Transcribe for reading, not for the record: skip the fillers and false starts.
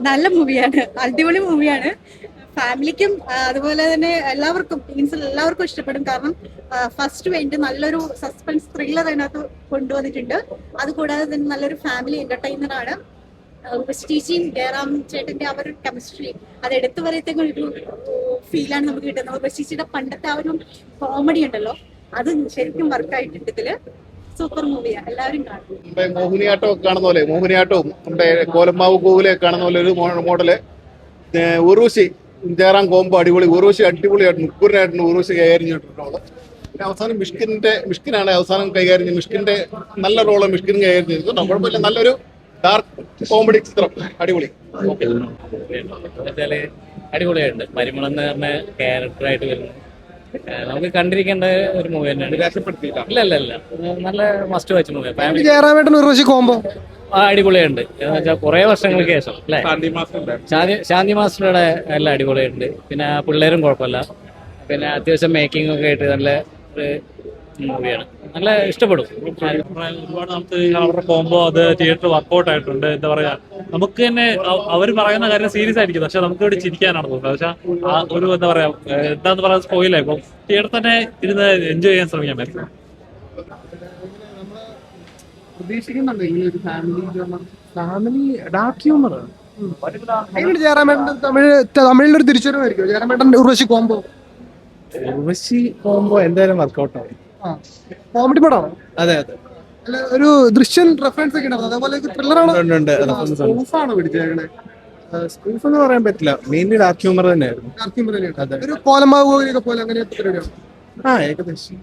നല്ല മൂവിയാണ്, അടിപൊളി മൂവിയാണ്. ഫാമിലിക്കും അതുപോലെ തന്നെ എല്ലാവർക്കും മീൻസ് എല്ലാവർക്കും ഇഷ്ടപ്പെടും. കാരണം ഫസ്റ്റ് വേണ്ടി നല്ലൊരു സസ്പെൻസ് ത്രില്ലർ അതിനകത്ത് കൊണ്ടുവന്നിട്ടുണ്ട്. അതുകൂടാതെ തന്നെ നല്ലൊരു ഫാമിലി എന്റർടൈനർ ആണ്. ചേച്ചിയും ജയറാം ചേട്ടന്റെ ആ ഒരു കെമിസ്ട്രി അത് എടുത്തു പറയത്തേക്കും ഒരു ഫീലാണ് നമുക്ക് കിട്ടുന്നത്. ചേച്ചിയുടെ പണ്ടത്തെ ആ ഒരു കോമഡി ഉണ്ടല്ലോ, അത് ശരിക്കും വർക്കായിട്ടുണ്ട് ഇതില്. സൂപ്പർ മൂവിയാ, എല്ലാവരും കാണും. മോഹിനിയാട്ടം ഒക്കെ കാണുന്ന പോലെ, മോഹിനിയാട്ടവും നമ്മുടെ കോലമാവ് കോവിലെ കാണുന്ന പോലെ ഒരു മോഡല്. ഉർവശി ജയറാം കോമ്പോ അടിപൊളി, ഉർവശി അടിപൊളിയായിട്ടുണ്ട്, ഉക്കുരനായിട്ടുണ്ട് ഉർവശി കൈകാര്യം ചെയ്തിട്ടുള്ളത്. പിന്നെ അവസാനം മിഷ്കിനാണ് അവസാനം കൈകാര്യം ചെയ്ത്, മിഷ്കിന്റെ നല്ല റോള് മിഷ്കിൻ കൈകാര്യം ചെയ്തിട്ടുണ്ട്. കുഴപ്പമില്ല, നല്ലൊരു ഡാർക്ക് കോമഡി ചിത്രം, അടിപൊളി. അടിപൊളിയായിട്ടുണ്ട്. പരിമളം എന്ന് പറഞ്ഞ ക്യാരക്ടറായിട്ട് വരുന്നു, നമുക്ക് കണ്ടിരിക്കേണ്ട ഒരു മൂവി തന്നെയാണ്. ഇല്ല നല്ല മസ്റ്റ് വാച്ച് മൂവി. ഫാമിലി ജയറാമേട്ടൻ ഉർവശി കോമ്പോ അടിപൊളിയുണ്ട്. എന്ന് വെച്ചാൽ കുറെ വർഷങ്ങൾക്ക് ശേഷം അല്ലേ, ശാന്തി മാസ്റ്ററുടെ എല്ലാം അടിപൊളിയുണ്ട്. പിന്നെ പിള്ളേരും കുഴപ്പമില്ല. പിന്നെ അത്യാവശ്യം മേക്കിംഗ് ഒക്കെ ആയിട്ട് നല്ല ഒരു മൂവിയാണ്, നല്ല ഇഷ്ടപ്പെടും. ഒരുപാട് നമുക്ക് അവരുടെ കോമ്പോ അത് തിയേറ്റർ വർക്കൗട്ട് ആയിട്ടുണ്ട്. എന്താ പറയാ, നമുക്ക് തന്നെ അവർ പറയുന്ന കാര്യം സീരിയസ് ആയിരിക്കും, പക്ഷെ നമുക്ക് ഇവിടെ ചിരിക്കാനാണ് തോന്നുന്നത്. പക്ഷെ ആ ഒരു എന്താ പറയാ, എന്താന്ന് പറയാൻ സ്പോയിലായി. ഇപ്പം തിയേറ്റർ തന്നെ ഇരുന്ന് എൻജോയ് ചെയ്യാൻ ശ്രമിക്കാൻ പറ്റും. Family dark humour. ജയറാമേട്ടൻ തമിഴിലൊരു തിരിച്ചുവരവായിരിക്കും ജയറാമേട്ടൻ ഉർവശി കോമ്പോ. ഉർവശി കോമ്പോ എന്തായാലും വർക്കൗട്ട് ആവും. കോമഡി പടമാണ്. അതെ അതെ, അല്ല ഒരു ദൃശ്യം റെഫറൻസ് ഒക്കെ ഉണ്ടാവും. അതേപോലെ ത്രില്ലറാണ്. സ്കൂഫ് എന്ന് പറയാൻ പറ്റില്ല, മെയിൻലി ഡാർക്ക് ഹ്യൂമർ തന്നെയായിരുന്നു. ഒരു കോലമാവ് പോലെ അങ്ങനെയൊക്കെ പരിപാടിയാണ്. ആ ഏകദേശം